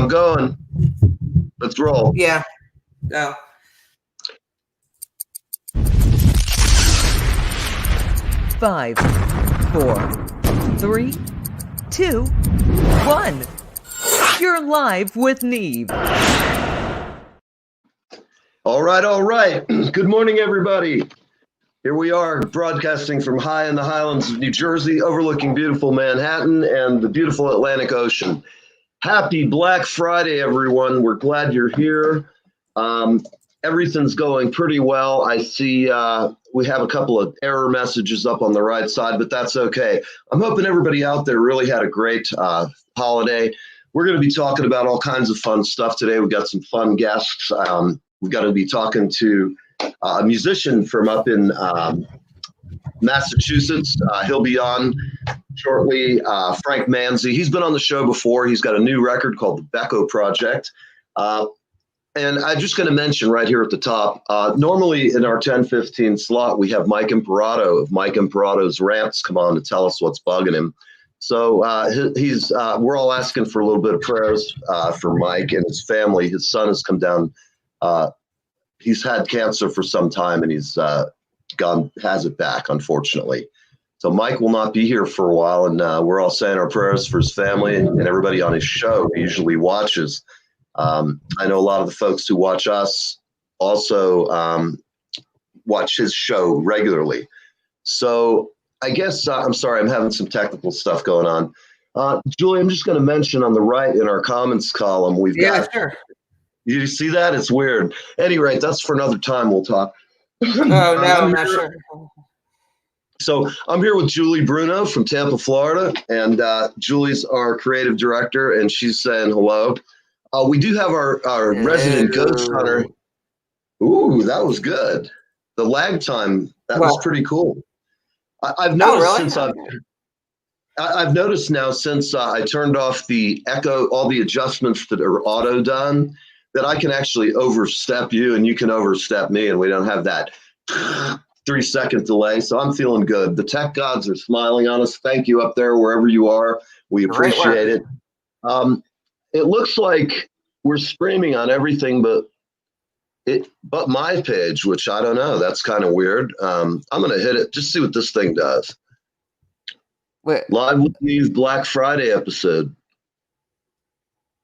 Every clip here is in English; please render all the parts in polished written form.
I'm going. Let's roll. Yeah. Go. Five, 4, 3, 2, 1. You're live with Neve. All right. Good morning, everybody. Here we are broadcasting from high in the highlands of New Jersey, overlooking beautiful Manhattan and the beautiful Atlantic Ocean. Happy Black Friday, everyone. We're glad you're here. Everything's going pretty well. I see we have a couple of error messages up on the right side, but that's okay. I'm hoping everybody out there really had a great holiday. We're going to be talking about all kinds of fun stuff today. We've got some fun guests. We've got to be talking to a musician from up in Massachusetts. He'll be on shortly. Frank Manzi. He's been on the show before. He's got a new record called The Becco Project. And I'm just going to mention right here at the top, normally in our 10:15 slot, we have Mike Imperato of Mike Imperato's Rants come on to tell us what's bugging him. So we're all asking for a little bit of prayers for Mike and his family. His son has come down. He's had cancer for some time and he's has it back, unfortunately. So Mike will not be here for a while, and we're all saying our prayers for his family and everybody on his show who usually watches. I know a lot of the folks who watch us also watch his show regularly. So I guess, I'm sorry, I'm having some technical stuff going on. Julie, I'm just going to mention on the right in our comments column, we've got, sure. You see that? It's weird. At any rate, that's for another time. We'll talk. Oh, no, I'm not sure. So I'm here with Julie Bruno from Tampa, Florida, and Julie's our creative director, and she's saying hello. We do have our resident ghost hunter. Ooh, that was good. The lag time, that was pretty cool. I've noticed I've noticed now since I turned off the echo, all the adjustments that are auto done, that I can actually overstep you and you can overstep me, and we don't have that 3-second delay. So I'm feeling good. The tech gods are smiling on us. Thank you up there, wherever you are. We appreciate it. It looks like we're streaming on everything but my page, which I don't know. That's kind of weird. I'm going to hit it. Just see what this thing does. Wait. Live with Neve Black Friday episode.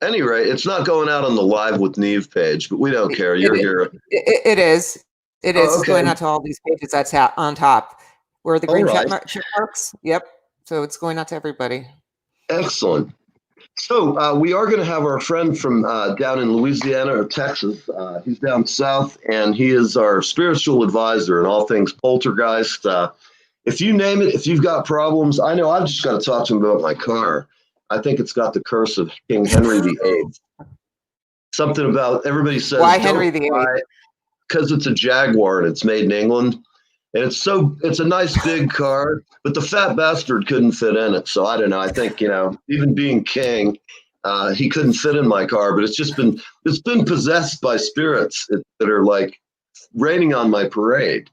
Anyway, it's not going out on the Live with Neve page, but we don't care. You're here. It is. It is. Okay. It's going out to all these pages that's on top. Where the green check marks. Yep. So it's going out to everybody. Excellent. So we are going to have our friend from down in Louisiana or Texas. He's down south, and he is our spiritual advisor in all things poltergeist. If you name it, if you've got problems, I know I've just got to talk to him about my car. I think it's got the curse of King Henry VIII. Something about, everybody says, why Henry VIII? Because it's a Jaguar and it's made in England. And it's a nice big car, but the fat bastard couldn't fit in it. So I don't know. I think, even being king, he couldn't fit in my car, but it's been possessed by spirits that are like raining on my parade.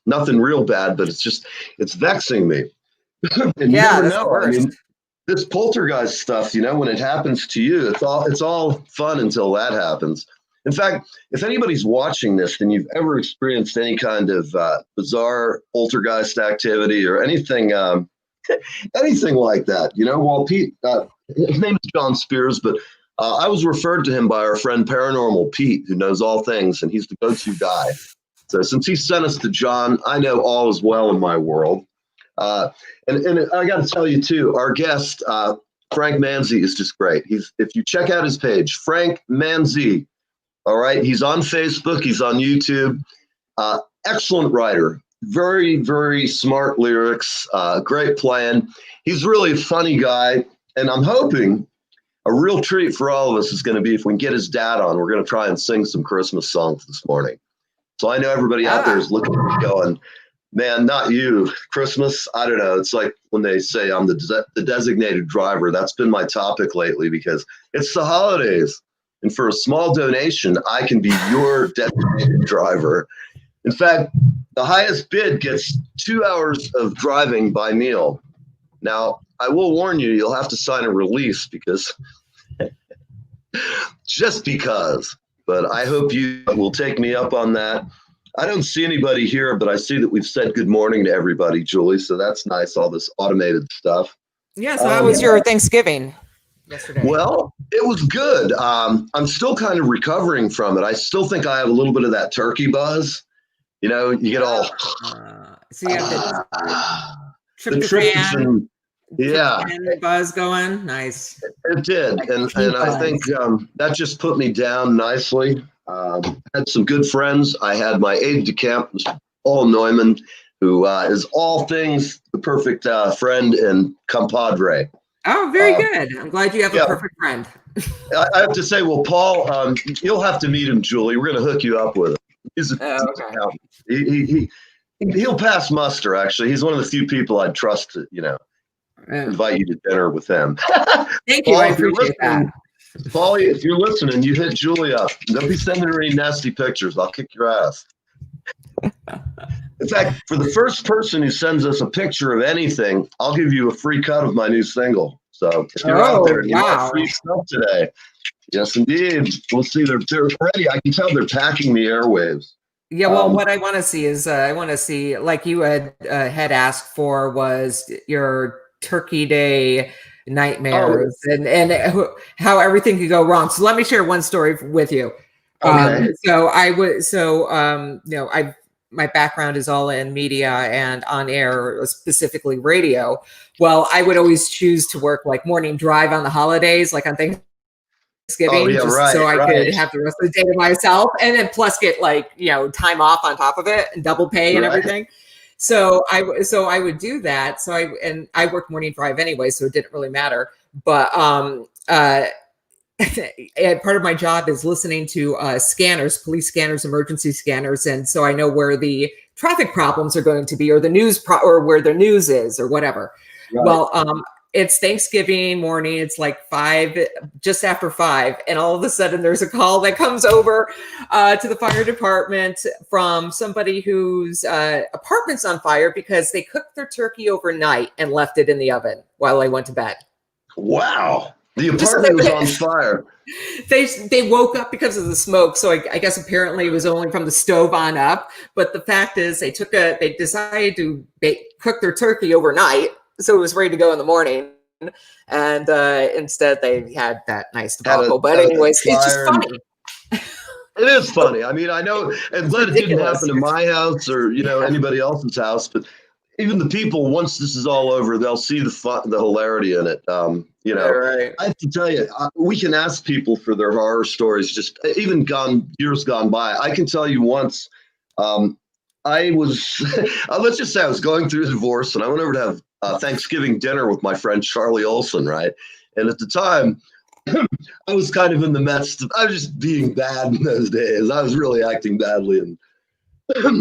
Nothing real bad, but it's vexing me. And you never know. I mean, this poltergeist stuff, when it happens to you, it's all fun until that happens. In fact, if anybody's watching this and you've ever experienced any kind of bizarre poltergeist activity or anything like that, well, Pete, his name is John Spears, but I was referred to him by our friend Paranormal Pete, who knows all things, and he's the go-to guy. So since he sent us to John, I know all is well in my world. And I got to tell you, too, our guest, Frank Manzi, is just great. If you check out his page, Frank Manzi, all right, he's on Facebook, he's on YouTube, excellent writer, very, very smart lyrics, great playing. He's really a funny guy, and I'm hoping a real treat for all of us is going to be if we can get his dad on. We're going to try and sing some Christmas songs this morning. So I know everybody out there is looking at me going, man, not you, Christmas. I don't know. It's like when they say I'm the designated driver. That's been my topic lately because it's the holidays. And for a small donation, I can be your designated driver. In fact, the highest bid gets 2 hours of driving by meal. Now, I will warn you, you'll have to sign a release because just because. But I hope you will take me up on that. I don't see anybody here, but I see that we've said good morning to everybody, Julie. So that's nice, all this automated stuff. Yeah, so how was your Thanksgiving yesterday? Well, it was good. I'm still kind of recovering from it. I still think I have a little bit of that turkey buzz. You know, you get all so you have the tryptophan. Yeah, buzz going. Nice. It did, and I think that just put me down nicely. Had some good friends. I had my aide de camp, Paul Neumann, who is all things the perfect friend and compadre. Oh, very good. I'm glad you have a perfect friend. I have to say, well, Paul, you'll have to meet him, Julie. We're going to hook you up with him. He's an accountant. He'll pass muster, actually. He's one of the few people I'd trust to, invite you to dinner with him. Thank you. Paul, I appreciate that. Paul, if you're listening, you hit Julie up. Don't be sending her any nasty pictures. I'll kick your ass. In fact, for the first person who sends us a picture of anything, I'll give you a free cut of my new single. So if you're out there and you want free stuff today, yes, indeed. We'll see. They're ready. I can tell they're packing the airwaves. Yeah, well, what I want to see is like you had asked for, was your Turkey Day nightmares and how everything could go wrong. So let me share one story with you. Okay. My background is all in media and on air, specifically radio. Well, I would always choose to work like morning drive on the holidays, like on Thanksgiving, so I could have the rest of the day to myself, and then plus get time off on top of it and double pay and everything. So I would do that. So I worked morning drive anyway, so it didn't really matter. But and part of my job is listening to scanners, police scanners, emergency scanners, and so I know where the traffic problems are going to be, or the news or where the news is, or whatever. Right. Well, it's Thanksgiving morning. It's like just after 5, and all of a sudden there's a call that comes over to the fire department from somebody whose apartment's on fire because they cooked their turkey overnight and left it in the oven while I went to bed. Wow. The apartment was on fire. They woke up because of the smoke. So I guess apparently it was only from the stove on up. But the fact is they decided to cook their turkey overnight, so it was ready to go in the morning. And instead they had that nice debacle. But anyways, it's just funny. It is funny. I mean, I know, I'm glad it didn't happen in my house or anybody else's house, but even the people, once this is all over, they'll see the hilarity in it. Right. I have to tell you, we can ask people for their horror stories, just even years gone by. I can tell you once, I was, let's just say I was going through a divorce, and I went over to have Thanksgiving dinner with my friend Charlie Olson, right? And at the time, I was kind of in the midst of, I was just being bad in those days. I was really acting badly. And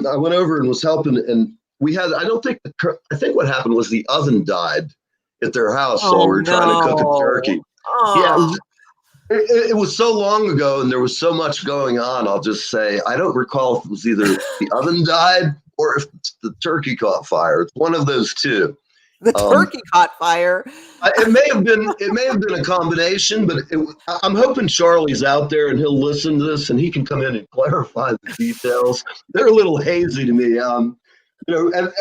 I went over and was helping, and we had, I think what happened was the oven died at their house while we were trying to cook a turkey. Oh. Yeah, it was so long ago and there was so much going on. I'll just say, I don't recall if it was either the oven died or if the turkey caught fire. It's one of those two. The turkey caught fire. It may have been a combination, but I'm hoping Charlie's out there and he'll listen to this and he can come in and clarify the details. They're a little hazy to me.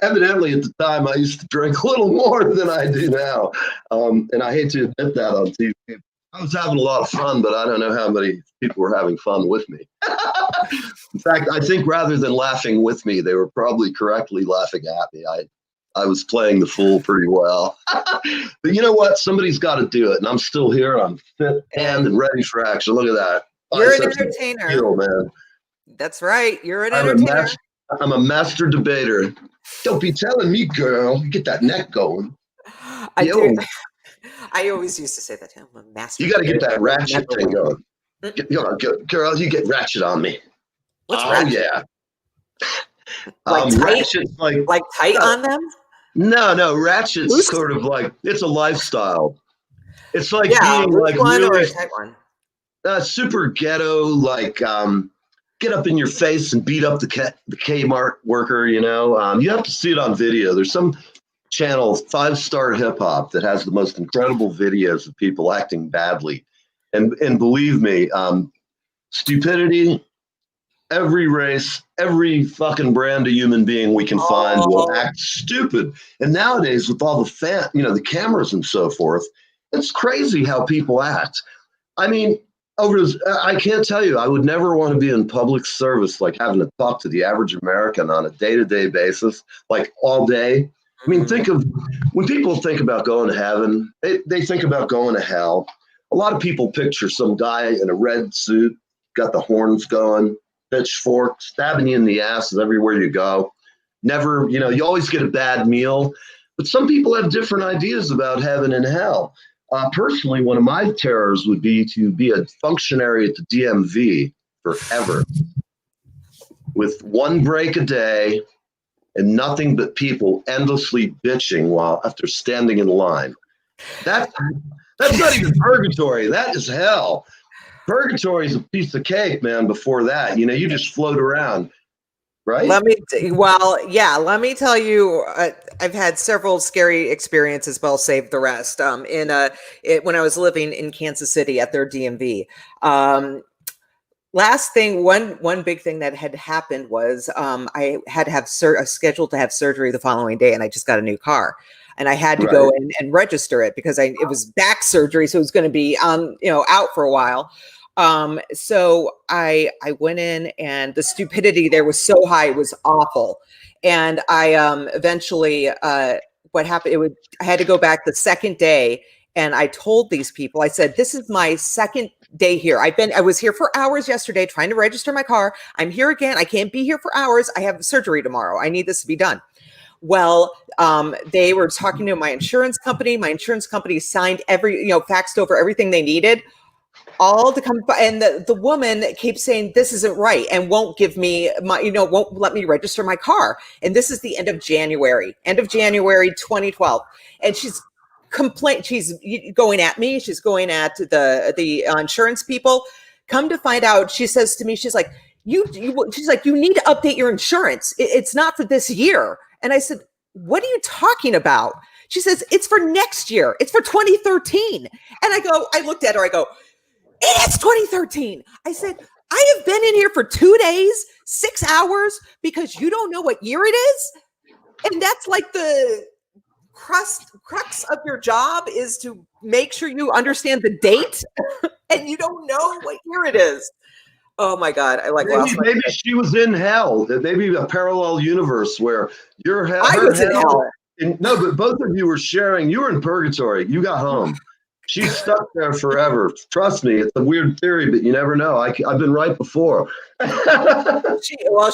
Evidently at the time I used to drink a little more than I do now. And I hate to admit that on TV. I was having a lot of fun, but I don't know how many people were having fun with me. In fact, I think rather than laughing with me, they were probably correctly laughing at me. I was playing the fool pretty well. But you know what? Somebody's got to do it. And I'm still here. I'm fit and ready for action. Look at that. You're an entertainer. Skill, man. That's right. You're an entertainer. I'm a master debater. Don't be telling me, girl. Get that neck going. I do. I always used to say that. I'm a master. You got to get that ratchet thing going. Girl, you get ratchet on me. What's ratchet? Yeah. Like tight? Like tight on them? No. Ratchet's sort of like, it's a lifestyle. It's like being like one really or a tight one? Super ghetto, like get up in your face and beat up the Kmart worker, you have to see it on video. There's some channel, 5-Star Hip Hop, that has the most incredible videos of people acting badly And believe me, stupidity, every race, every fucking brand of human being we can find will act stupid. And nowadays, with all the cameras and so forth, it's crazy how people act. I mean, I can't tell you, I would never want to be in public service, like having to talk to the average American on a day-to-day basis, like all day. I mean, when people think about going to heaven, they think about going to hell. A lot of people picture some guy in a red suit, got the horns going, pitchfork, stabbing you in the ass everywhere you go. Never, you always get a bad meal. But some people have different ideas about heaven and hell. Personally, one of my terrors would be to be a functionary at the DMV forever, with one break a day and nothing but people endlessly bitching after standing in line. That's not even purgatory. That is hell. Purgatory is a piece of cake, man. Before that, you just float around, right? Let me tell you, I've had several scary experiences, but I'll save the rest. When I was living in Kansas City at their DMV, last thing, one big thing that had happened was I had to have scheduled to have surgery the following day, and I just got a new car. And I had to go in and register it because it was back surgery. So it was going to be out for a while. So I went in, and the stupidity there was so high, it was awful. And I eventually what happened, I had to go back the second day, and I told these people, I said, this is my second day here. I was here for hours yesterday trying to register my car. I'm here again. I can't be here for hours. I have surgery tomorrow. I need this to be done. Well, they were talking to my insurance company. My insurance company signed faxed over everything they needed, all to come. And the woman keeps saying, this isn't right, and won't give me won't let me register my car. And this is the end of January 2012. And she's going at me. She's going at the insurance people. Come to find out, she says to me, she's like, you need to update your insurance. It's not for this year. And I said, what are you talking about? She says, it's for next year. It's for 2013. And I looked at her, I go, it's 2013. I said, I have been in here for 2 days, 6 hours, because you don't know what year it is. And that's like the crux of your job, is to make sure you understand the date and you don't know what year it is. Oh my God! Maybe she was in hell. Maybe a parallel universe where you're hell. I was in hell. No, but both of you were sharing. You were in purgatory. You got home. She's stuck there forever. Trust me, it's a weird theory, but you never know. I've been right before.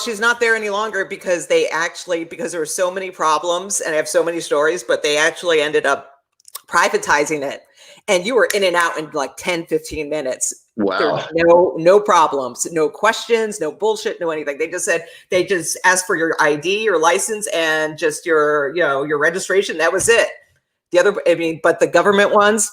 She's not there any longer because because there were so many problems, and I have so many stories, but they actually ended up privatizing it. And you were in and out in like 10, 15 minutes. Wow. No problems, no questions, no bullshit, no anything. They just asked for your ID, your license, and just your registration. That was it. But the government ones,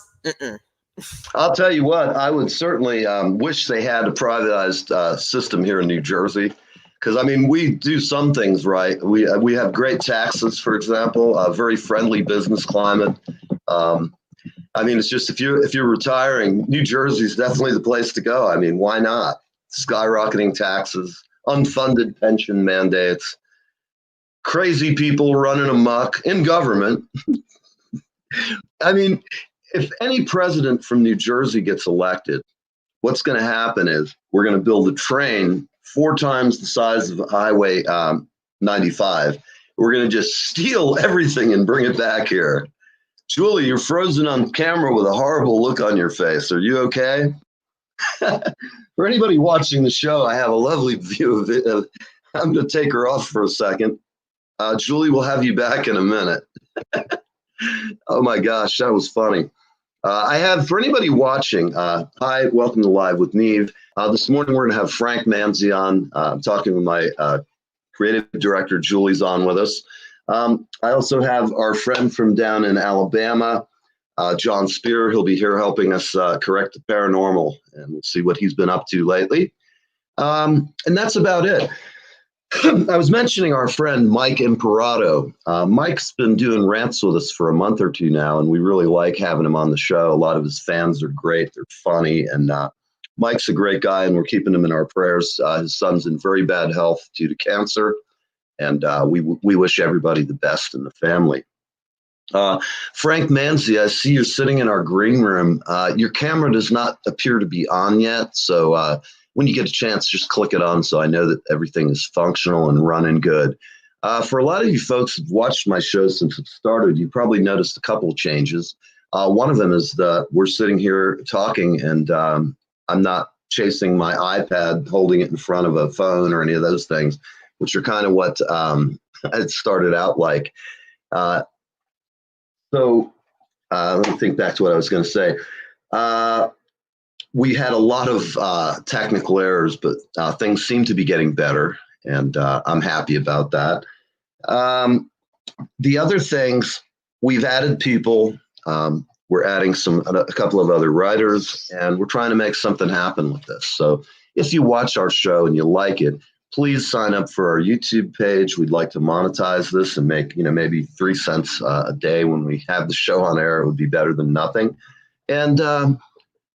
I'll tell you what, I would certainly wish they had a privatized system here in New Jersey. Because, we do some things right. We have great taxes, for example, a very friendly business climate. It's just if you're retiring, New Jersey is definitely the place to go. Why not? Skyrocketing taxes, unfunded pension mandates, crazy people running amok in government. If any president from New Jersey gets elected, what's going to happen is we're going to build a train 4 times the size of Highway 95. We're going to just steal everything and bring it back here. Julie, you're frozen on camera with a horrible look on your face. Are you okay? For anybody watching the show, I have a lovely view of it. I'm going to take her off for a second. Julie, we'll have you back in a minute. Oh my gosh, that was funny. I have, for anybody watching, hi, welcome to Live with Neve. This morning we're going to have Frank Manzi on. I'm talking with my creative director, Julie's on with us. I also have our friend from down in Alabama, John Spear. He'll be here helping us correct the paranormal, and we'll see what he's been up to lately. And that's about it. I was mentioning our friend Mike Imperato. Mike's been doing rants with us for a month or two now, and we really like having him on the show. A lot of his fans are great. They're funny, and Mike's a great guy, and we're keeping him in our prayers. His son's in very bad health due to cancer, and we wish everybody the best in the family. Frank Manzi, I see you're sitting in our green room. Your camera does not appear to be on yet, so when you get a chance, just click it on so I know that everything is functional and running good. For a lot of you folks who've watched my show since it started, you probably noticed a couple of changes. One of them is that we're sitting here talking, and I'm not chasing my iPad, holding it in front of a phone or any of those things, which are kind of what it started out like. So let me think back to what I was going to say. We had a lot of technical errors, but things seem to be getting better, and I'm happy about that. The other things, we've added people. We're adding a couple of other writers, and we're trying to make something happen with this. So if you watch our show and you like it, please sign up for our YouTube page. We'd like to monetize this and make, maybe 3 cents a day when we have the show on air. It would be better than nothing. And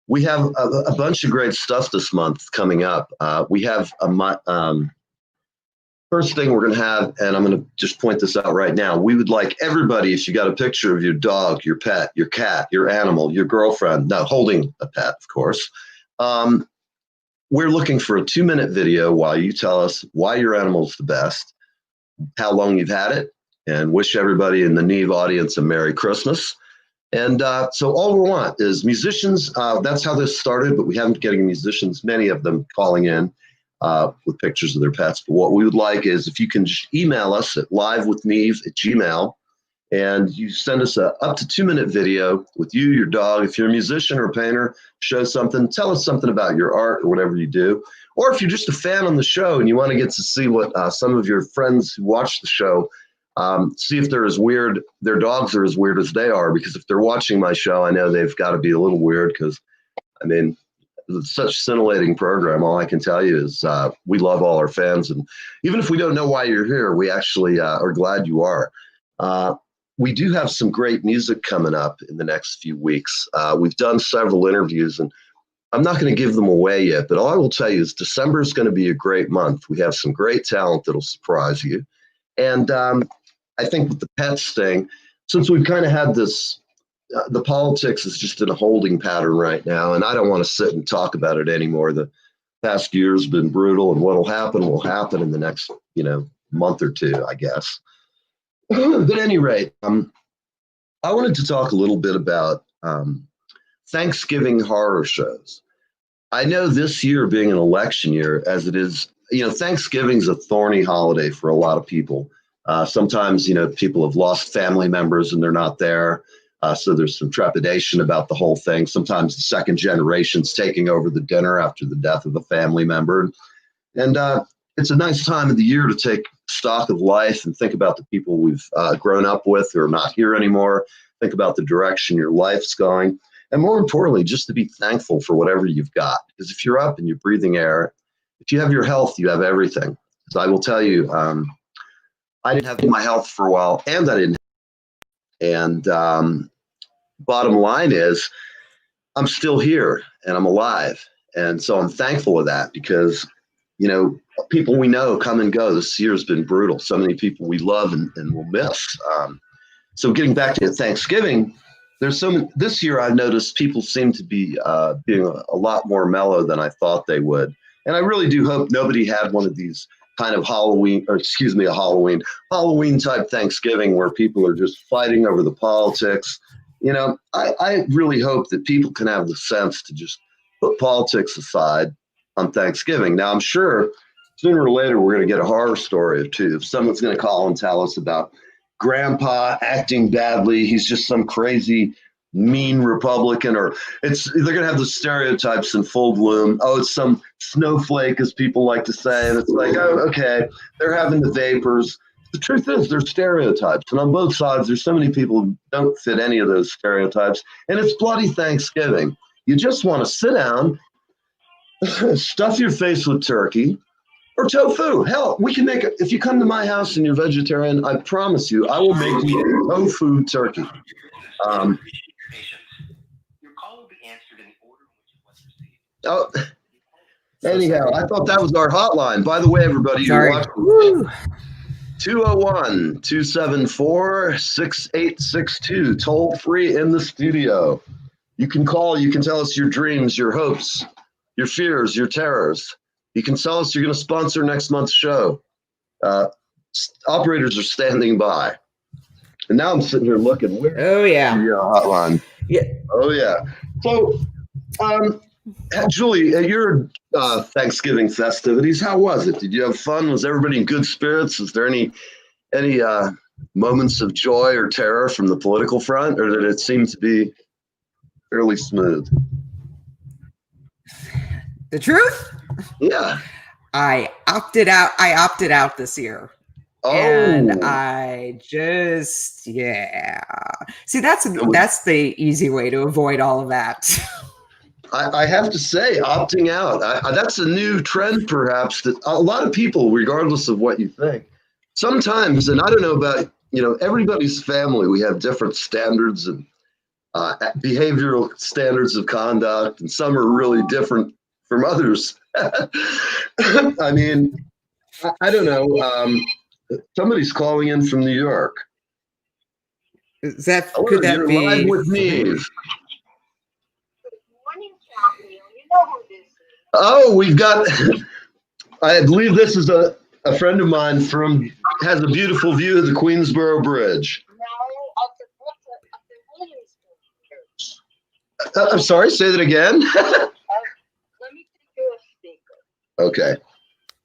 we have a bunch of great stuff this month coming up. We have first thing we're going to have, and I'm going to just point this out right now. We would like everybody, if you got a picture of your dog, your pet, your cat, your animal, your girlfriend, not holding a pet, of course. We're looking for a 2-minute video while you tell us why your animal's the best, how long you've had it, and wish everybody in the Neve audience a Merry Christmas. And so all we want is musicians. That's how this started, but we haven't getting musicians, many of them calling in with pictures of their pets. But what we would like is if you can just email us at livewithneve@gmail.com, and you send us a up to 2-minute video with you, your dog. If you're a musician or a painter, show something, tell us something about your art or whatever you do. Or if you're just a fan on the show and you want to get to see what some of your friends who watch the show, see if they're as weird, their dogs are as weird as they are. Because if they're watching my show, I know they've got to be a little weird because, it's such a scintillating program. All I can tell you is we love all our fans. And even if we don't know why you're here, we actually are glad you are. We do have some great music coming up in the next few weeks. We've done several interviews, and I'm not going to give them away yet, but all I will tell you is December is going to be a great month. We have some great talent that'll surprise you. And I think with the pets thing, since we've kind of had this, the politics is just in a holding pattern right now, and I don't want to sit and talk about it anymore. The past year's been brutal, and what'll happen in the next, month or two, I guess. But at any rate, I wanted to talk a little bit about Thanksgiving horror shows. I know this year being an election year, as it is, Thanksgiving's a thorny holiday for a lot of people. Sometimes, people have lost family members and they're not there. So there's some trepidation about the whole thing. Sometimes the second generation's taking over the dinner after the death of a family member. And it's a nice time of the year to take stock of life and think about the people we've grown up with who are not here anymore. Think about the direction your life's going. And more importantly, just to be thankful for whatever you've got. Because if you're up and you're breathing air, if you have your health, you have everything. So I will tell you, I didn't have my health for a while, and I didn't. And bottom line is, I'm still here and I'm alive. And so I'm thankful of that because, people we know come and go. This year's been brutal. So many people we love and will miss. So getting back to Thanksgiving, this year I've noticed people seem to be being a lot more mellow than I thought they would. And I really do hope nobody had one of these kind of Halloween type Thanksgiving where people are just fighting over the politics. I really hope that people can have the sense to just put politics aside on Thanksgiving. Now, I'm sure sooner or later we're going to get a horror story or two. If someone's going to call and tell us about grandpa acting badly, he's just some crazy mean Republican, or they're going to have the stereotypes in full bloom. Oh, it's some snowflake, as people like to say. And it's like, oh, okay, they're having the vapors. The truth is they're stereotypes. And on both sides, there's so many people who don't fit any of those stereotypes. And it's bloody Thanksgiving. You just want to sit down, stuff your face with turkey, Or tofu. Hell, we can make it. If you come to my house and you're vegetarian, I promise you, I will make you a tofu turkey. Oh, anyhow, I thought that was our hotline. By the way, everybody, you're watching 201-274-6862, toll free in the studio. You can call, you can tell us your dreams, your hopes, your fears, your terrors. You can tell us you're going to sponsor next month's show. Operators are standing by. And now I'm sitting here looking. Oh, yeah. Hotline. Yeah. Oh, yeah. So, Julie, at your Thanksgiving festivities, how was it? Did you have fun? Was everybody in good spirits? Was there any moments of joy or terror from the political front, or did it seem to be fairly smooth? The truth? Yeah. I opted out this year. Oh. And I just, yeah. See, that's the easy way to avoid all of that. I have to say, opting out, that's a new trend, perhaps, that a lot of people, regardless of what you think, sometimes, and I don't know about, everybody's family, we have different standards and behavioral standards of conduct, and some are really different from others. I mean, I don't know. Somebody's calling in from New York. Could that be live with Neve? Oh, we've got, I believe this is a friend of mine has a beautiful view of the Queensboro Bridge. I'm sorry, say that again. Let me take you a speaker. Okay.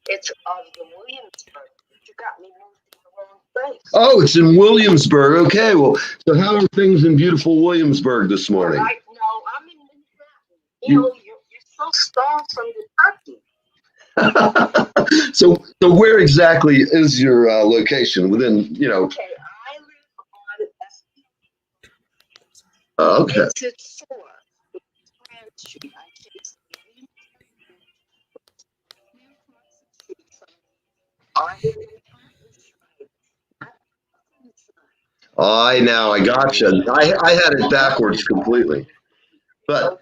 It's of the Williamsburg. You got me moved to the wrong place. Oh, it's in Williamsburg. Okay, well, so how are things in beautiful Williamsburg this morning? Right now, I'm in Manhattan. You're so strong from the turkey. So where exactly is your location within, Okay, I live on okay. Exit 4, Grand Street. I take I gotcha. I had it backwards completely, but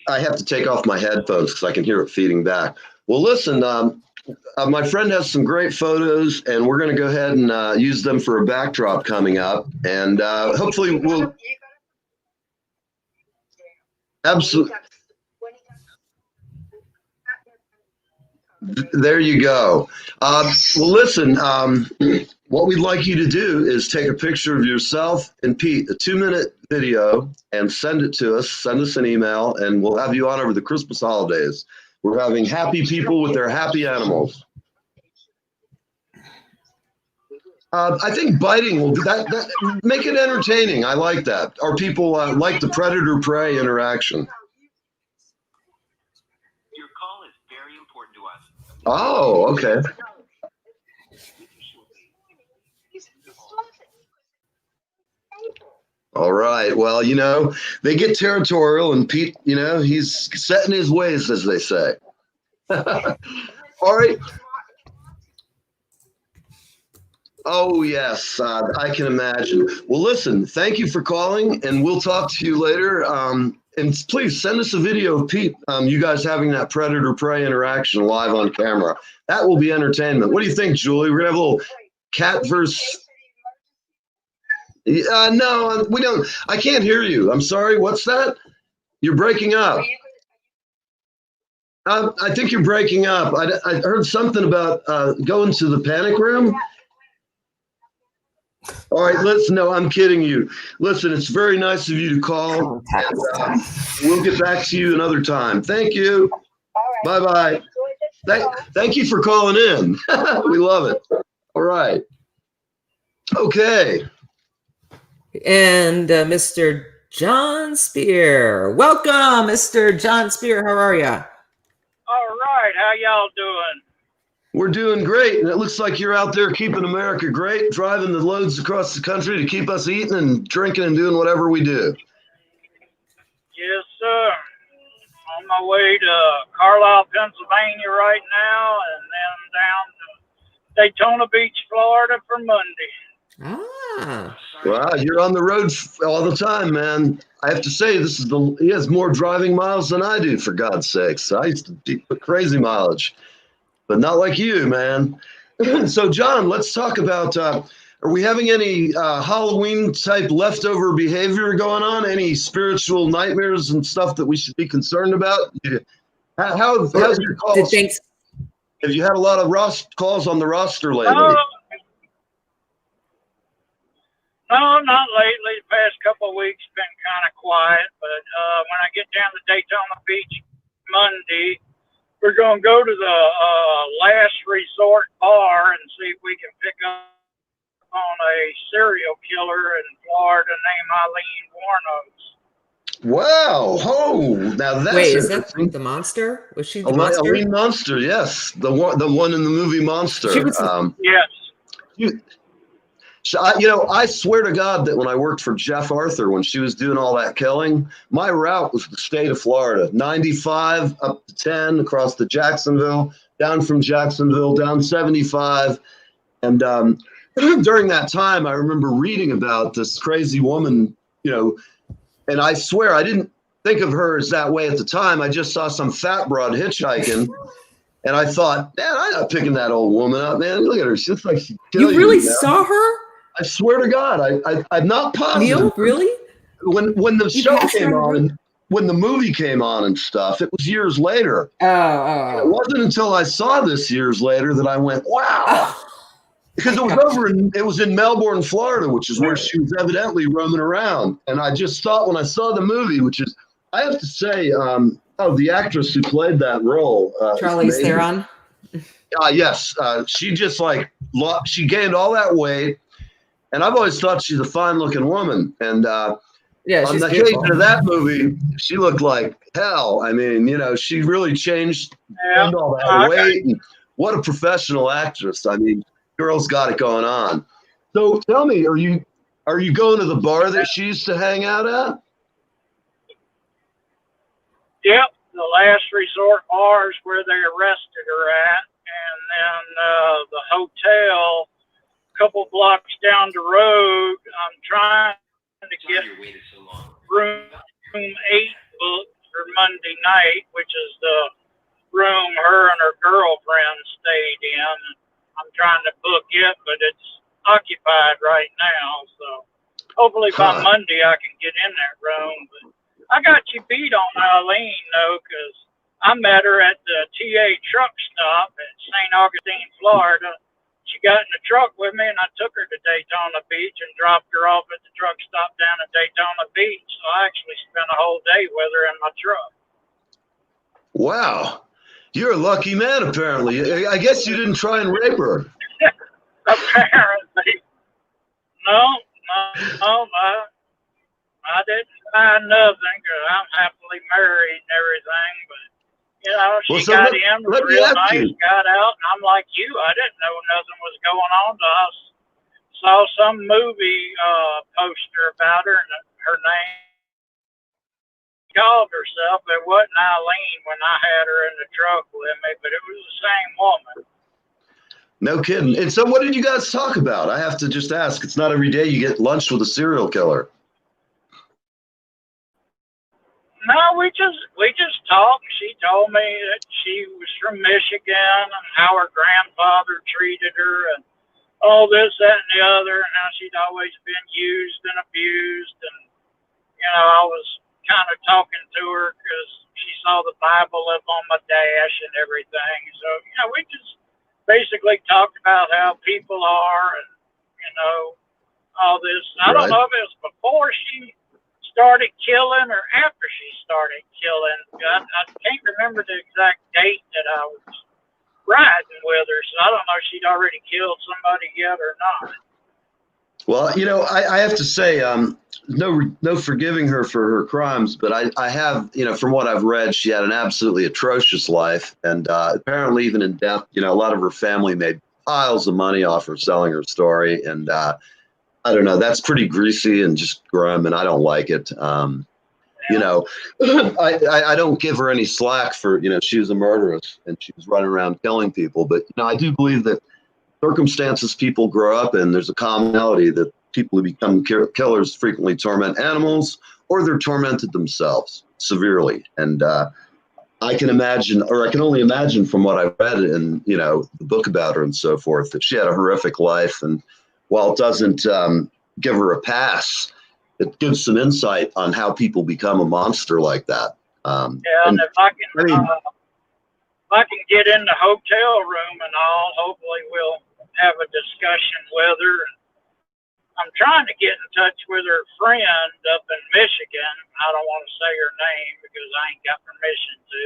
I have to take off my headphones because I can hear it feeding back. Well, listen, my friend has some great photos, and we're going to go ahead and use them for a backdrop coming up, and hopefully we'll. Absolutely. There you go. Well, listen, what we'd like you to do is take a picture of yourself and Pete, a 2-minute video, and send it to us. Send us an email, and we'll have you on over the Christmas holidays. We're having happy people with their happy animals. I think biting will that make it entertaining. I like that. Our people like the predator-prey interaction. Your call is very important to us. Oh, okay. All right. Well, they get territorial, and Pete, he's set in his ways, as they say. All right. Oh, yes. I can imagine. Well, listen, thank you for calling, and we'll talk to you later. And please send us a video of Pete, you guys having that predator-prey interaction live on camera. That will be entertainment. What do you think, Julie? We're going to have a little cat versus... no, we don't. I can't hear you. I'm sorry. What's that? You're breaking up. I think you're breaking up. I heard something about going to the panic room. All right, no, I'm kidding you. Listen, it's very nice of you to call. And, we'll get back to you another time. Thank you. Bye-bye. Thank you for calling in. We love it. All right. Okay. And Mr. John Spear. Welcome, Mr. John Spear. How are you? All right. How y'all doing? We're doing great. And it looks like you're out there keeping America great, driving the loads across the country to keep us eating and drinking and doing whatever we do. Yes, sir. On my way to Carlisle, Pennsylvania right now, and then down to Daytona Beach, Florida for Monday. Ah, Wow, you're on the road all the time, man. I have to say, he has more driving miles than I do, for God's sakes. I used to put crazy mileage, but not like you, man. So, John, let's talk about, are we having any Halloween type leftover behavior going on? Any spiritual nightmares and stuff that we should be concerned about? How's your calls? Have you had a lot of calls on the roster lately? No, not lately. The past couple of weeks been kind of quiet, but when I get down to Daytona Beach Monday, we're going to go to the Last Resort bar and see if we can pick up on a serial killer in Florida named Eileen Warnos. Wow! Oh, now that's wait, is that interesting. the monster? Was she the monster? Eileen Monster, yes, the one in the movie Monster. She was, yes. I swear to God that when I worked for Jeff Arthur, when she was doing all that killing, my route was the state of Florida, 95 up to 10 across to Jacksonville, down from Jacksonville, down 75. And during that time, I remember reading about this crazy woman, and I swear I didn't think of her as that way at the time. I just saw some fat broad hitchhiking. And I thought, man, I'm not picking that old woman up, man. Look at her. She looks like she'd kill you. You really saw her? I swear to God, I'm not positive. Neil, really? When the show came on, and when the movie came on and stuff, it was years later. Oh. It wasn't until I saw this years later that I went, wow. Because it was in Melbourne, Florida, which is where she was evidently roaming around. And I just thought when I saw the movie, which is, I have to say, the actress who played that role. Charlize Theron? Yes. She just she gained all that weight. And I've always thought she's a fine-looking woman. And on the occasion of that movie, she looked like hell. I mean, she really changed all that weight. And what a professional actress. I mean, girl's got it going on. So tell me, are you going to the bar that she used to hang out at? Yep, the Last Resort bar is where they arrested her at. And then the hotel couple blocks down the road, I'm trying to get room 8 booked for Monday night, which is the room her and her girlfriend stayed in. I'm trying to book it, but it's occupied right now. So hopefully by Monday I can get in that room. But I got you beat on Eileen, though, because I met her at the TA truck stop at St. Augustine, Florida. She got in the truck with me, and I took her to Daytona Beach and dropped her off at the truck stop down at Daytona Beach. So I actually spent a whole day with her in my truck. Wow. You're a lucky man, apparently. I guess you didn't try and rape her. Apparently. No, I didn't find nothing because I'm happily married and everything, but she got in, was real nice, got out, and I'm like you. I didn't know nothing was going on. So I saw some movie poster about her, and her name called herself. It wasn't Eileen when I had her in the truck with me, but it was the same woman. No kidding. And so what did you guys talk about? I have to just ask. It's not every day you get lunch with a serial killer. No, we just talked. She told me that she was from Michigan and how her grandfather treated her and all this, that, and the other, and how she'd always been used and abused. And, I was kind of talking to her because she saw the Bible up on my dash and everything. So, we just basically talked about how people are and, all this. I don't know if it was before she started killing or after she started killing. I can't remember the exact date that I was riding with her, so I don't know if she'd already killed somebody yet or not. Well, I have to say, no forgiving her for her crimes, but I have, from what I've read, she had an absolutely atrocious life, and apparently even in death, a lot of her family made piles of money off her selling her story, and I don't know. That's pretty greasy and just grim, and I don't like it. You know, I don't give her any slack for, she was a murderess and she was running around killing people. But, I do believe that circumstances people grow up in, there's a commonality that people who become killers frequently torment animals or they're tormented themselves severely. And I can imagine, or I can only imagine from what I read in, the book about her and so forth, that she had a horrific life. And while it doesn't give her a pass, it gives some insight on how people become a monster like that. And if I can get in the hotel room and all, hopefully we'll have a discussion with her. I'm trying to get in touch with her friend up in Michigan. I don't want to say her name because I ain't got permission to.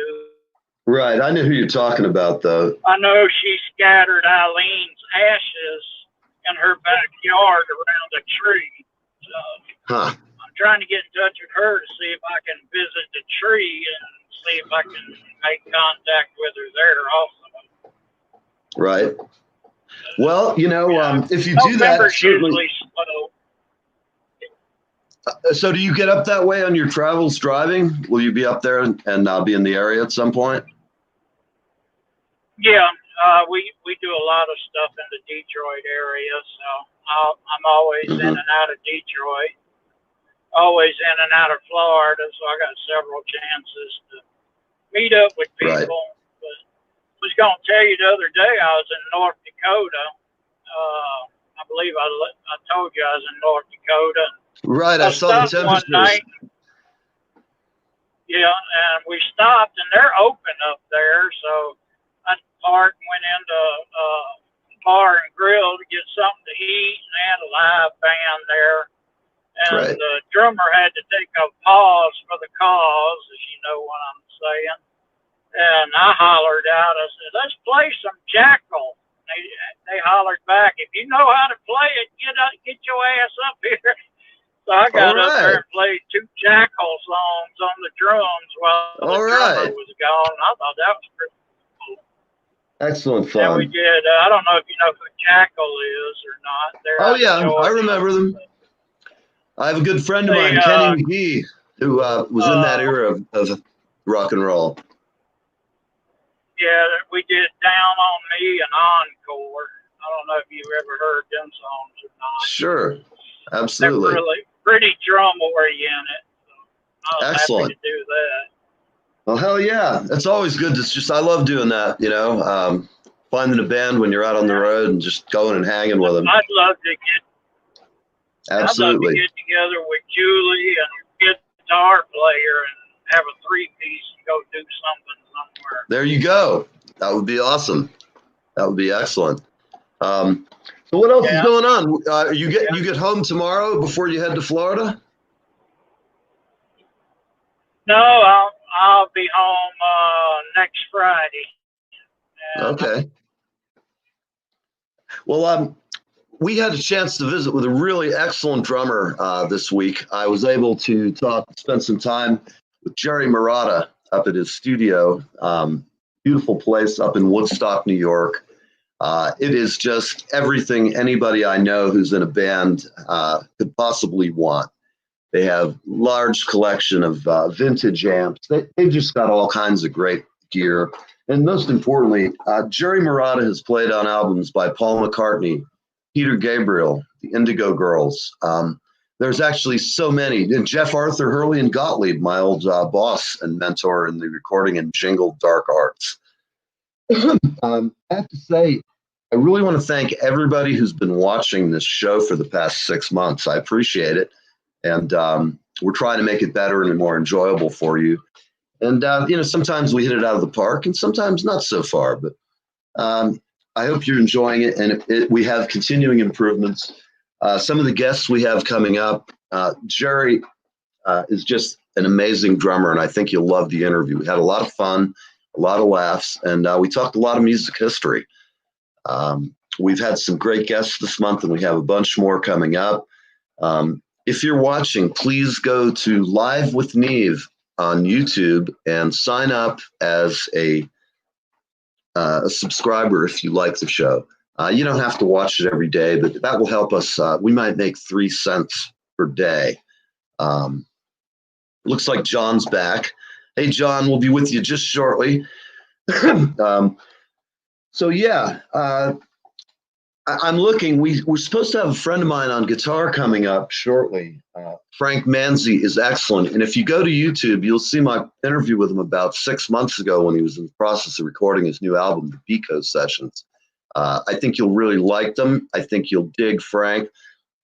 Right. I know who you're talking about, though. I know she scattered Eileen's ashes in her backyard around a tree. So I'm trying to get in touch with her to see if I can visit the tree and see if I can make contact with her there also. Right. Well, if you do that, certainly. So do you get up that way on your travels driving? Will you be up there and be in the area at some point? Yeah, we do a lot of stuff in the Detroit area, so I'm always in and out of Detroit, always in and out of Florida, so I got several chances to meet up with people. Right. But I was going to tell you the other day I was in North Dakota. I believe I told you I was in North Dakota. Right, I saw the temperatures. One night. Yeah, and we stopped, and they're open up there, so I parked and went into a bar and grill to get something to eat, and they had a live band there. And Right. the drummer had to take a pause for the cause, as you know what I'm saying. And I hollered out, I said, let's play some Jackal. They hollered back, if you know how to play it, get your ass up here. So I got up there and played 2 Jackal songs on the drums while the drummer was gone. I thought that was pretty cool. Excellent fun. And we did, I don't know if you know who Jackal is or not. They're I remember them. I have a good friend of mine, Kenny McGee, who was in that era of rock and roll. Yeah, we did Down on Me and Encore. I don't know if you've ever heard them songs or not. Sure, absolutely. They're really pretty drum oriented. So I was Excellent. happy to do that. Well, hell yeah. That's always good. I love doing that, finding a band when you're out on the road and just going and hanging with them. I'd love to get together with Julie and a guitar player and have a 3-piece and go do something somewhere. There you go. That would be awesome. That would be excellent. So what else is going on? You get home tomorrow before you head to Florida? No, I'll be home next Friday. Okay. Well, we had a chance to visit with a really excellent drummer this week. I was able to spend some time with Jerry Marotta up at his studio. Beautiful place up in Woodstock, New York. It is just everything anybody I know who's in a band could possibly want. They have large collection of vintage amps. They've just got all kinds of great gear. And most importantly, Jerry Marotta has played on albums by Paul McCartney, Peter Gabriel, the Indigo Girls. There's actually so many. And Jeff Arthur, Hurley, and Gottlieb, my old boss and mentor in the recording and jingle dark arts. I have to say, I really want to thank everybody who's been watching this show for the past 6 months. I appreciate it. And we're trying to make it better and more enjoyable for you. And, sometimes we hit it out of the park and sometimes not so far. But I hope you're enjoying it. And we have continuing improvements. Some of the guests we have coming up, Jerry is just an amazing drummer. And I think you'll love the interview. We had a lot of fun, a lot of laughs, and we talked a lot of music history. We've had some great guests this month, and we have a bunch more coming up. If you're watching, please go to Live with Neve on YouTube and sign up as a subscriber if you like the show. You don't have to watch it every day, but that will help us. We might make 3 cents per day. Looks like John's back. Hey, John, we'll be with you just shortly. So yeah, I'm looking. We're supposed to have a friend of mine on guitar coming up shortly. Frank Manzi is excellent, and if you go to YouTube, you'll see my interview with him about 6 months ago when he was in the process of recording his new album, the Pico Sessions. I think you'll really like them. I think you'll dig Frank.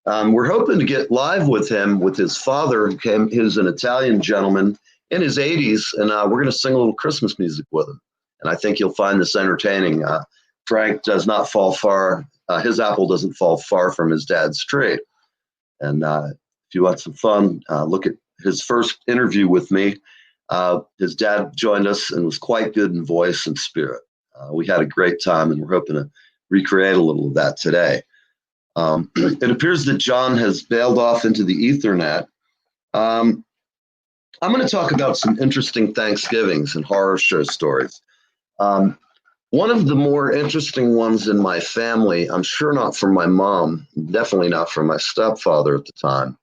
We're hoping to get live with him with his father, who's an Italian gentleman in his 80s, and we're going to sing a little Christmas music with him. And I think you'll find this entertaining. Frank does not fall far. His apple doesn't fall far from his dad's tree. And if you want some fun, look at his first interview with me. His dad joined us and was quite good in voice and spirit. We had a great time, and we're hoping to recreate a little of that today. It appears that John has bailed off into the Ethernet. I'm going to talk about some interesting Thanksgivings and horror show stories. One of the more interesting ones in my family, I'm sure not from my mom, definitely not from my stepfather at the time.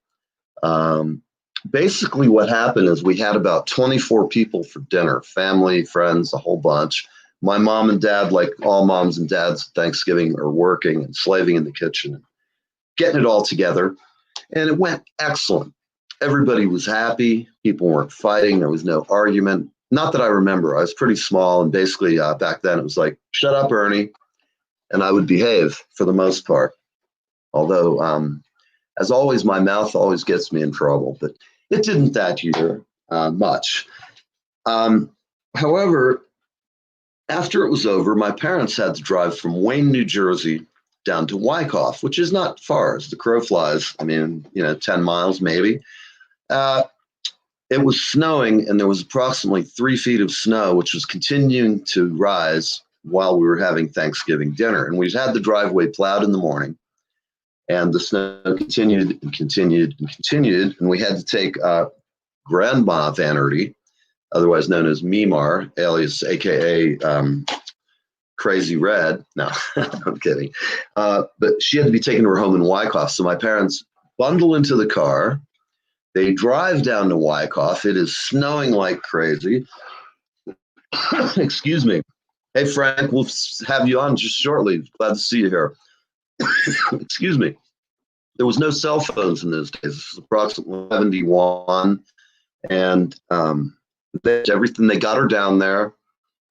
Basically what happened is we had about 24 people for dinner, family, friends, a whole bunch. My mom and dad, like all moms and dads at Thanksgiving, are working and slaving in the kitchen and getting it all together. And it went excellent. Everybody was happy. People weren't fighting. There was no argument. Not that I remember. I was pretty small. And basically back then it was like, shut up, Ernie. And I would behave for the most part. Although, as always, my mouth always gets me in trouble. But it didn't that year much. However, after it was over, my parents had to drive from Wayne, New Jersey down to Wyckoff, which is not far as the crow flies. I mean, 10 miles maybe. It was snowing, and there was approximately 3 feet of snow, which was continuing to rise while we were having Thanksgiving dinner. And we had the driveway plowed in the morning, and the snow continued and continued and continued. And we had to take Grandma Vannerty, otherwise known as Mimar, alias AKA Crazy Red. No, I'm kidding. But she had to be taken to her home in Wyckoff. So my parents bundle into the car. They drive down to Wyckoff. It is snowing like crazy. Excuse me. Hey, Frank, we'll have you on just shortly. Glad to see you here. Excuse me. There was no cell phones in those days. This was approximately 71. And everything, they got her down there.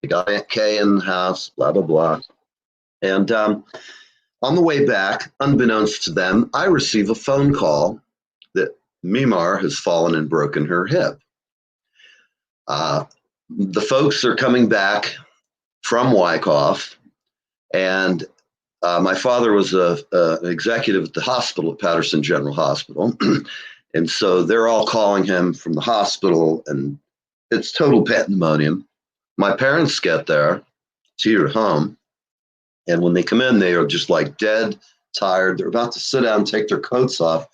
They got Aunt Kay in the house, blah, blah, blah. And on the way back, unbeknownst to them, I receive a phone call that Mimar has fallen and broken her hip. The folks are coming back from Wyckoff, and my father was an executive at the hospital at Patterson General Hospital. And so they're all calling him from the hospital, and it's total pandemonium. My parents get there to your home, and when they come in, they are just like dead tired. They're about to sit down and take their coats off.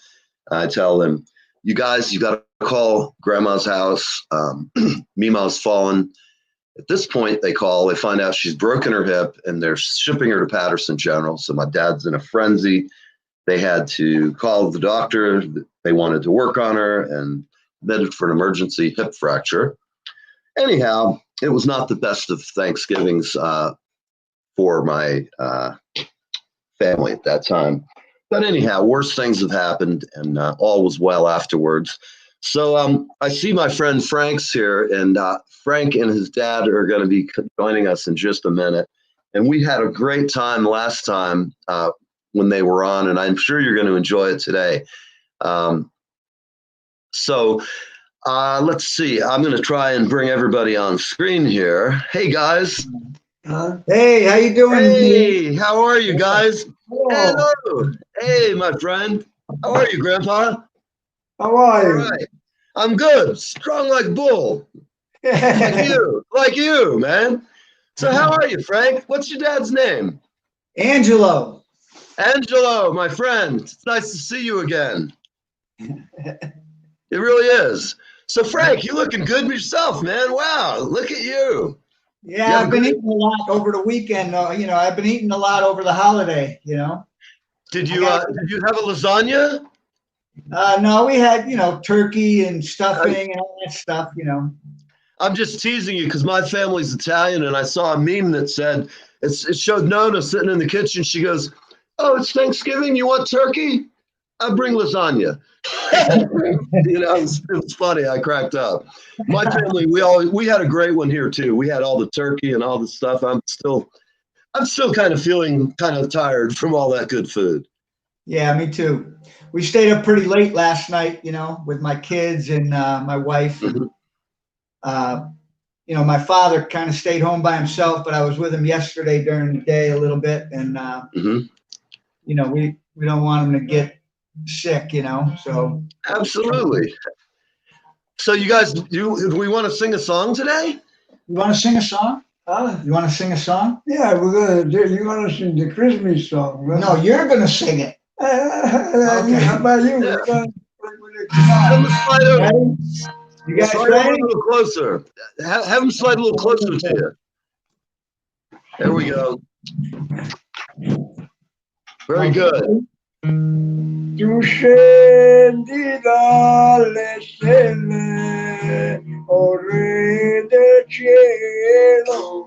I tell them, you guys, you got to call Grandma's house. Mima's fallen. At this point, they call. They find out she's broken her hip, and they're shipping her to Patterson General. So my dad's in a frenzy. They had to call the doctor. They wanted to work on her and admitted for an emergency hip fracture. Anyhow, it was not the best of Thanksgivings for my family at that time. But anyhow, worse things have happened, and all was well afterwards. So I see my friend Frank's here, and Frank and his dad are going to be joining us in just a minute. And we had a great time last time when they were on, and I'm sure you're going to enjoy it today. Let's see. I'm going to try and bring everybody on screen here. Hey, guys. Hey, how you doing? Hey, how are you guys? Hello. Hey, my friend. How are you, Grandpa? How are you? All right. I'm good. Strong like bull. Like you, man. So how are you, Frank? What's your dad's name? Angelo. Angelo, my friend. It's nice to see you again. It really is. So, Frank, you looking good yourself, man. Wow, look at you. Yeah, I've been eating a lot over the weekend. I've been eating a lot over the holiday. Did you have a lasagna? No, we had, turkey and stuffing and all that stuff, I'm just teasing you because my family's Italian, and I saw a meme that said it showed Nona sitting in the kitchen. She goes, "Oh, it's Thanksgiving. You want turkey? I bring lasagna." It was funny. I cracked up. My family, we had a great one here too. We had all the turkey and all the stuff. I'm still kind of feeling kind of tired from all that good food. Yeah, me too. We stayed up pretty late last night, with my kids and my wife. Mhm. My father kind of stayed home by himself, but I was with him yesterday during the day a little bit, and Mhm. we don't want him to get sick, So Absolutely. So you guys, do we want to sing a song today? you want to sing a song? You want to sing a song? Yeah, you're gonna sing the Christmas song, right? No, you're gonna sing it. Okay. How about you? Yeah. Come Have them slide over. Ready? You guys Slide over ready? a little closer. Have them slide a little closer to you. There we go. Very good. Tu scendi dalle stelle, o Re del cielo,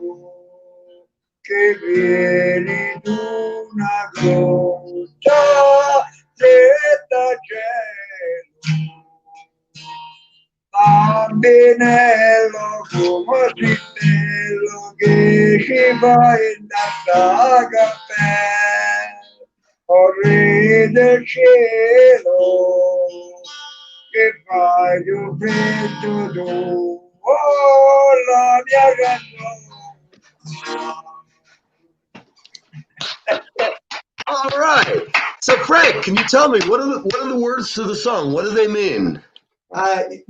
che vieni d'una grotta gelo. Bambinello, come si bello che ci va in da cappella. O Re del cielo, che fai più freddo tu, oh la mia canzone. All right. So Frank, can you tell me what are the words to the song? What do they mean?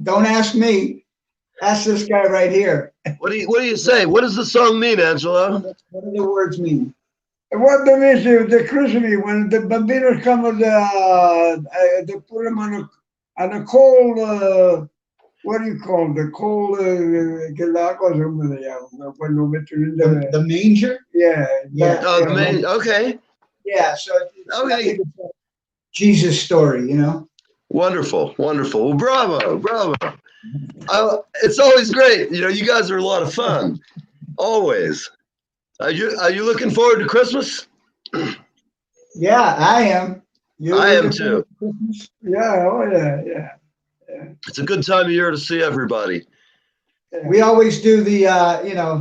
Don't ask me. Ask this guy right here. What do you say? What does the song mean, Angelo? What do the words mean? What the mission, the Christmas, when the bambinos come with they put them on a cold, what do you call it? The cold, que la cosa, ¿cómo se llama? Cuando meten in The manger? yeah. Yeah. Oh, the main. Okay. Yeah, so I Okay. think it's a Jesus story, Wonderful. Wonderful. Well, bravo. Bravo. It's always great. You guys are a lot of fun. Always. Are you looking forward to Christmas? Yeah, I am. I am too. Yeah, oh yeah. It's a good time of year to see everybody. We always do the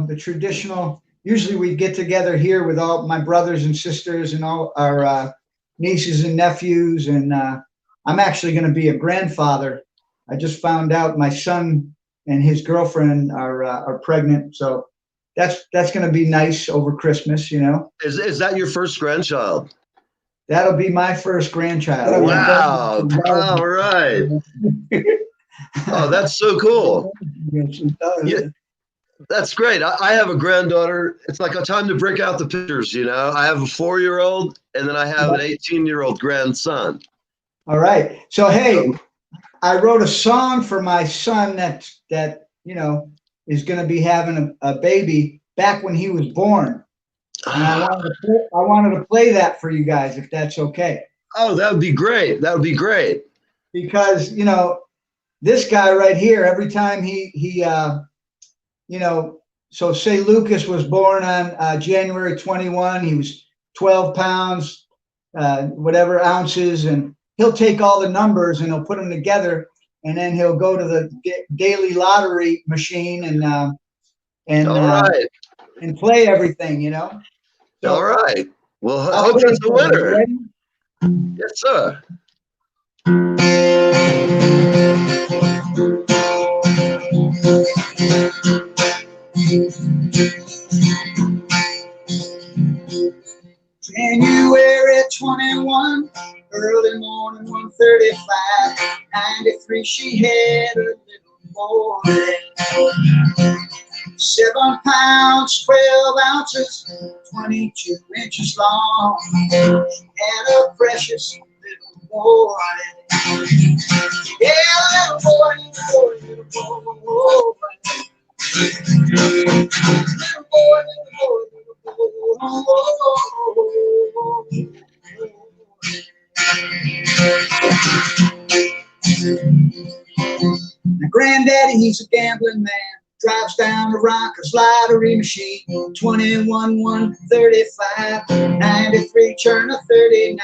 the traditional. Usually we get together here with all my brothers and sisters and all our nieces and nephews, and I'm actually going to be a grandfather. I just found out my son and his girlfriend are pregnant, so that's going to be nice over Christmas. Is that your first grandchild? That'll be my first grandchild. Wow. All right. Oh, that's so cool. Yeah, that's great. I have a granddaughter. It's like a time to break out the pictures, I have a 4-year-old, and then I have an 18-year-old grandson. All right. So, hey, I wrote a song for my son that is going to be having a baby back when he was born. And I wanted to play that for you guys, if that's okay. Oh, that would be great. That would be great. Because, this guy right here, every time so say Lucas was born on January 21, he was 12 pounds, whatever ounces, and he'll take all the numbers and he'll put them together, and then he'll go to the daily lottery machine and All right. and play everything, So, all right. Well, I'll hope play it's a for you. winner. Ready? Yes, sir. January 21, early morning, 1:35, 93, she had a little boy. 7 pounds, 12 ounces, 22 inches long. She had a precious little boy. Yeah, little boy, little boy, little boy. Little boy, little boy, little boy. Eddie, he's a gambling man. Drives down the Rockers lottery machine. 21, 135, 93, turn of 39,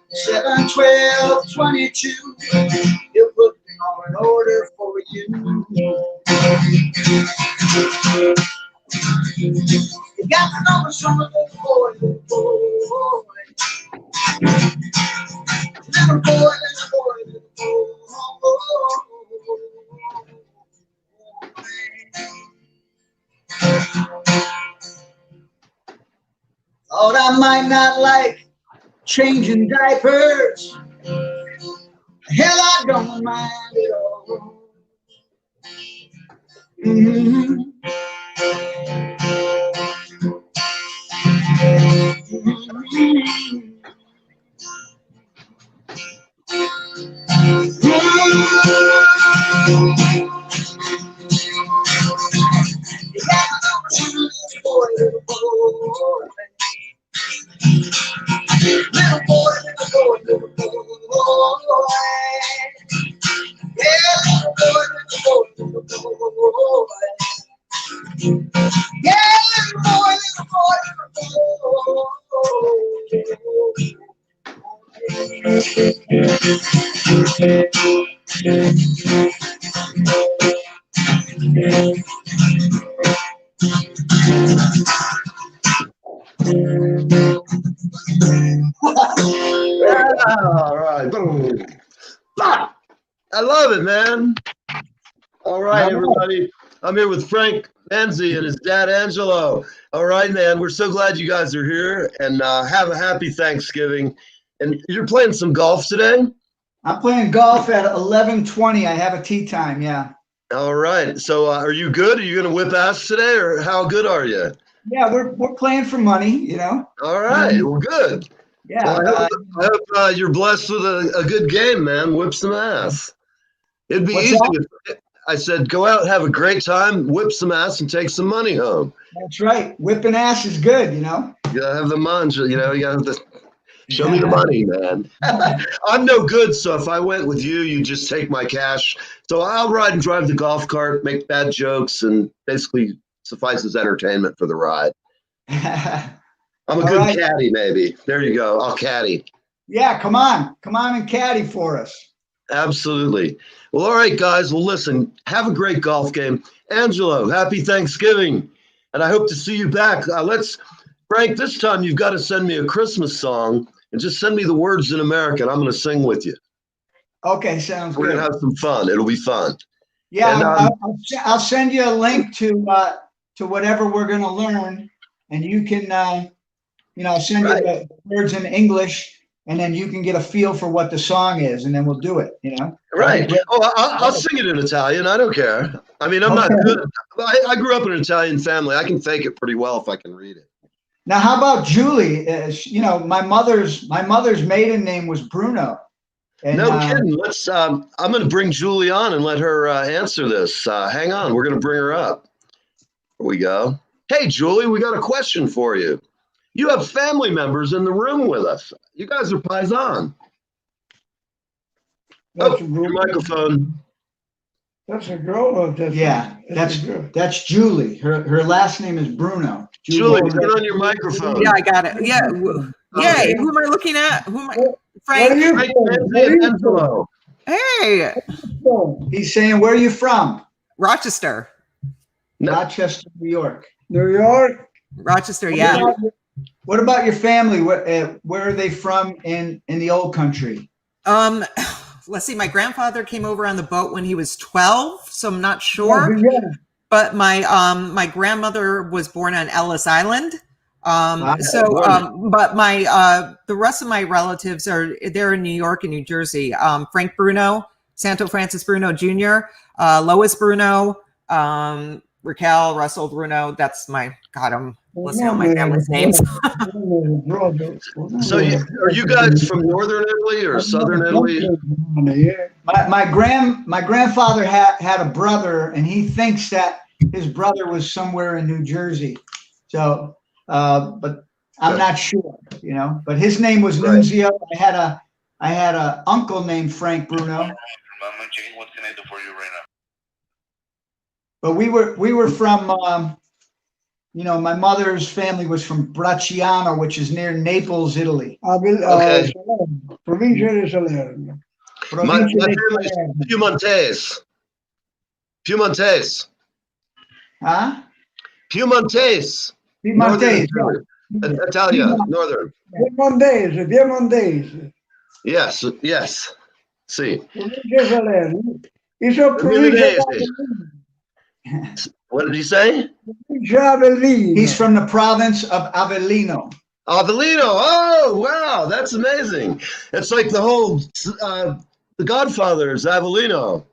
7, 12, 22. He'll put on an order for you. You got the numbers from a little boy, little boy. Little boy, little boy, little boy. Thought I might not like changing diapers. Hell, I don't mind it all. Mm-hmm. Little boy, little boy, yeah, little boy, little boy, yeah, little boy, All right. Boom. Ah, I love it, man. All right, everybody. I'm here with Frank Manzi and his dad, Angelo. All right, man. We're so glad you guys are here, and have a happy Thanksgiving. And you're playing some golf today? I'm playing golf at 11:20. I have a tee time, yeah. All right. So are you good? Are you going to whip ass today, or how good are you? Yeah, we're playing for money, you know. All right. Well, good. Yeah. Well, I hope you're blessed with a good game, man. Whip some ass. It'd be What's easy. that? I said, go out, have a great time, whip some ass, and take some money home. That's right. Whipping ass is good, you know. You gotta have the mantra, you know. You gotta have to show me the money, man. I'm no good, so if I went with you, you just take my cash. So I'll ride and drive the golf cart, make bad jokes, and basically suffice as entertainment for the ride. I'm a good right. caddy, maybe. There you go. I'll caddy. Yeah, come on and caddy for us. Absolutely. Well, all right, guys. Well, listen, have a great golf game. Angelo, happy Thanksgiving. And I hope to see you back. Frank, this time you've got to send me a Christmas song and just send me the words in American. I'm going to sing with you. Okay, sounds We're good. going to have some fun. It'll be fun. Yeah, And, I'll send you a link to whatever we're going to learn, and you can, I'll send you the words in English, and then you can get a feel for what the song is, and then we'll do it, you know? Right. Oh, I'll sing it in Italian. I don't care. I mean, I'm not good. I grew up in an Italian family. I can fake it pretty well if I can read it. Now, how about Julie? My mother's maiden name was Bruno. And, no kidding. I'm going to bring Julie on and let her answer this. Hang on. We're going to bring her up. Here we go. Hey, Julie, we got a question for you. You have family members in the room with us. You guys are paisan. Your microphone. That's a girl or that's that's a girl? that's Julie. Her last name is Bruno. Julie, turn on your microphone. Yeah, I got it. Yeah. Yay. Who am I looking at? Frank? Frank Angelo. Hey. He's saying, where are you from? Rochester. No. Rochester, New York. New York? Rochester, yeah. What about your family? Where are they from in the old country? Let's see. My grandfather came over on the boat when he was 12, so I'm not sure. Yeah. But my grandmother was born on Ellis Island. But the rest of my relatives they're in New York and New Jersey. Frank Bruno, Santo Francis Bruno Jr., Lois Bruno, Raquel Russell Bruno. That's I'm listening to my family's names. So are you guys from Northern Italy or Southern Italy? My grandfather had a brother, and he thinks that his brother was somewhere in New Jersey. So, but I'm not sure, you know. But his name was Nunzio. I had a uncle named Frank Bruno. Mama Jane, what can I do for you right now? But we were from, you know, my mother's family was from Bracciano, which is near Naples, Italy. Okay. Provincia di Salerno. My Provincia di family's Palermo. Piemontese. Piemontese. Huh? Piemontese. Piedmontese. Northern Italia. Northern. Piemontese. Yes. Yes. See. Provincia di Salerno. Io sono provincia Piemontese. What did he say? di Avellino. He's from the province of Avellino. Avellino. Oh, wow. That's amazing. It's like the whole, The Godfather's Avellino.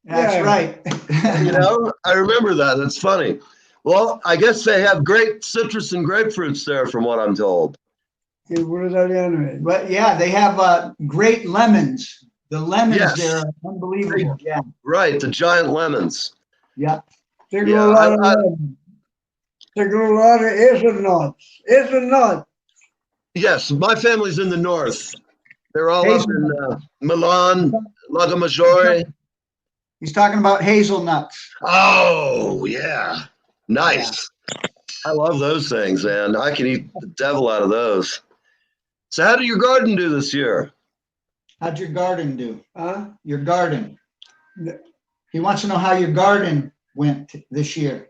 That's Yeah. right. You know, I remember that. That's funny. Well, I guess they have great citrus and grapefruits there, from what I'm told. But yeah, they have great lemons. The lemons Yes. there are unbelievable. Yeah. Right, the giant lemons. Yeah. They Yeah, grow a lot of lemons. They grow a lot of hazelnuts. Hazelnuts. Yes, my family's in the north. They're all up in Milan, Lago Maggiore. He's talking about hazelnuts. Oh, yeah. Nice. I love those things, man. I can eat the devil out of those. So how did your garden do this year? How'd your garden do? Huh? Your garden. He wants to know how your garden went this year.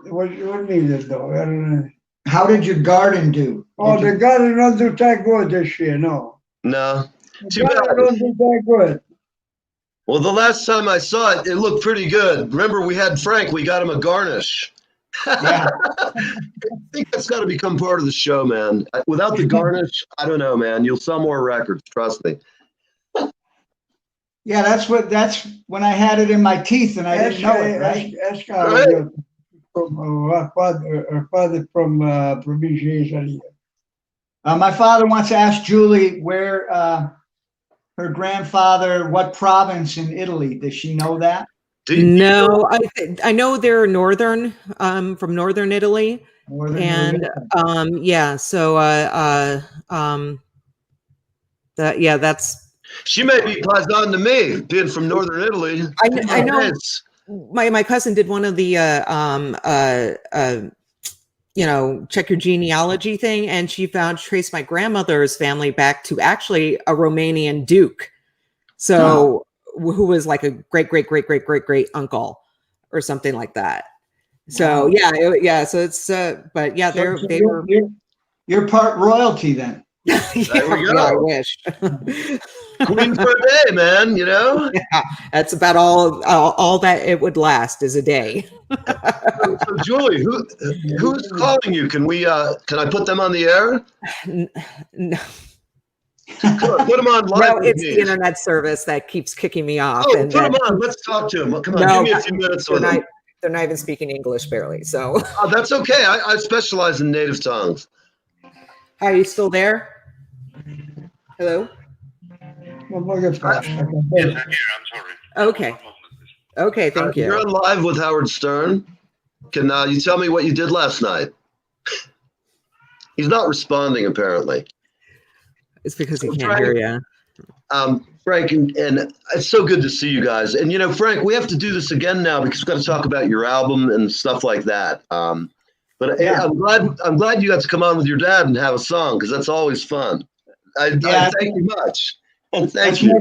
What mean it though? I don't know. How did your garden do? Oh, the garden don't do that good this year, no. No. The Too bad. garden don't do that good. Well, the last time I saw it, it looked pretty good. Remember, we had Frank. We got him a garnish. Yeah. I think that's got to become part of the show, man. Without the garnish, I don't know, man. You'll sell more records. Trust me. Yeah, that's when I had it in my teeth and I didn't know it, right? Ask Right. from our father from Provincia di Salerno. My father wants to ask Julie where her grandfather, what province in Italy. Does she know that? No, I know they're northern, from northern Italy, Northern and Italy. yeah. So that's. She may be paisan to me, being from northern Italy. I know. Yes. My cousin did one of the check your genealogy thing, and she traced my grandmother's family back to actually a Romanian duke. So who was like a great uncle or something like that. So Wow. so it's but yeah, So they were. You're part royalty then. Yeah, There we go. I wish. Queen for a day, man, you know? Yeah, that's about all that it would last is a day. So Julie, who's calling you? Can I put them on the air? No. Come on, put them on live. No, it's the internet service that keeps kicking me off. Oh, put them on. Let's talk to them. Come on, give me a few minutes with them. They're not even speaking English barely. So That's okay. I specialize in native tongues. Are you still there? Hello? Yes, I'm here. I'm sorry. Okay. Okay, thank you. You're on live with Howard Stern. Can you tell me what you did last night? He's not responding, apparently. It's because he can't hear you. Frank, and it's so good to see you guys. And, you know, Frank, we have to do this again now because we've got to talk about your album and stuff like that. But yeah. I'm glad you got to come on with your dad and have a song because that's always fun. I thank you much. And thank you.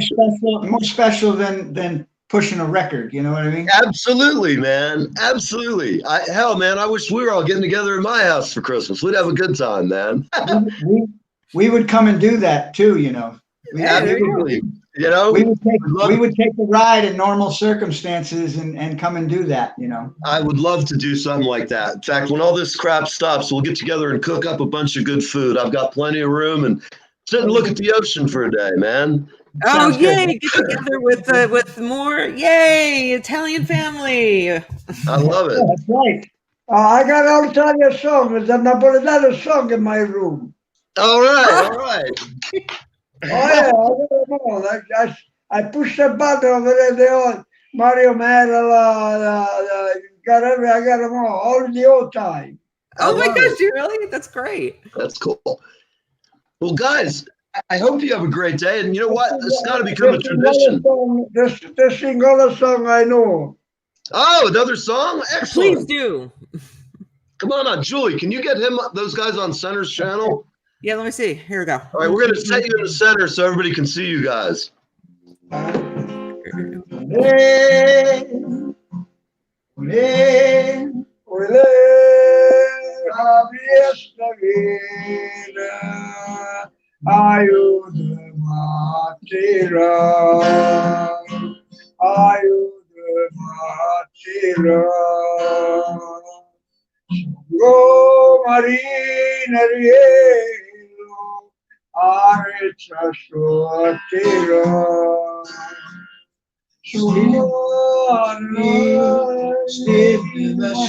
More special than pushing a record. You know what I mean? Absolutely, man. Absolutely. Hell, man, I wish we were all getting together in my house for Christmas. We'd have a good time, man. we would come and do that too. You know. Absolutely. You know, we would take a ride in normal circumstances and come and do that, you know. I would love to do something like that. In fact, when all this crap stops, we'll get together and cook up a bunch of good food. I've got plenty of room and sit and look at the ocean for a day, man. Oh, yay, get together with more, yay, Italian family. I love it. That's right. I got all Italian songs. I'm not putting another song in my room. All right. Oh yeah, I got them all. I pushed the button over there. They all Mario Merola, I got them all the old time. Oh my gosh, you really? That's great. That's cool. Well, guys, I hope you have a great day. And you know what? It's got to become a tradition. This single song I know. Oh, another song? Please Excellent. do. Come on, Julie. Can you get those guys on Center's channel? Yeah, let me see. Here we go. All right, we're going to set you in the center so everybody can see you guys. Go Marina Rielo, Arecha Suatira,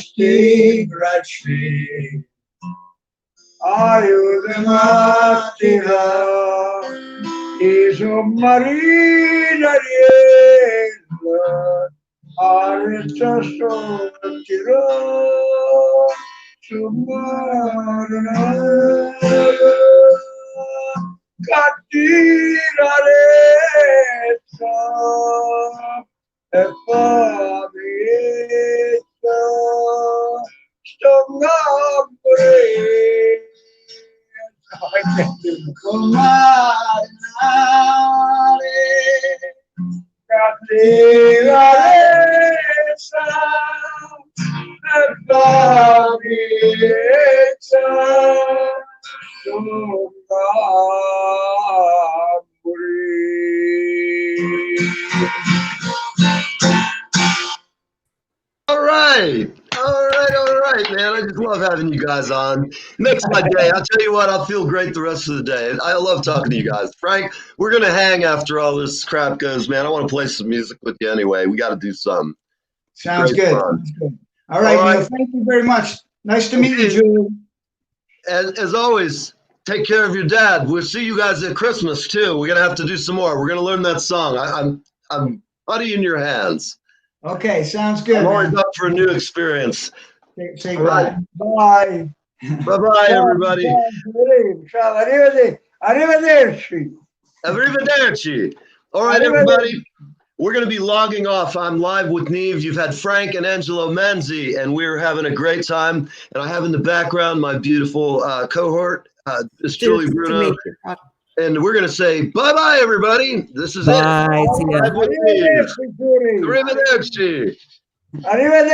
Steve Ratchley, Ayudamatira, Iso Marina Rielo, Arecha Suatira. All right, man. I just love having you guys on. Makes my day. I'll tell you what, I'll feel great the rest of the day. I love talking to you guys. Frank, we're going to hang after all this crap goes, man. I want to play some music with you anyway. We got to do something. Sounds Great good. fun. Sounds good. All right, Neil, thank you very much. Nice to meet you, Julie. As always, take care of your dad. We'll see you guys at Christmas, too. We're going to have to do some more. We're going to learn that song. I'm putty in your hands. Okay, sounds good. I'm always up for a new experience. Say All right. Bye. Bye-bye, everybody. Arrivederci. Arrivederci. All right, everybody. We're going to be logging off. I'm live with Neve. You've had Frank and Angelo Menzi, and we're having a great time. And I have in the background my beautiful cohort, it's Julie Bruno. And we're going to say bye-bye, everybody. This is Bye. it. See ya. Arrivederci. Arrivederci. Arrivederci. Arrivederci.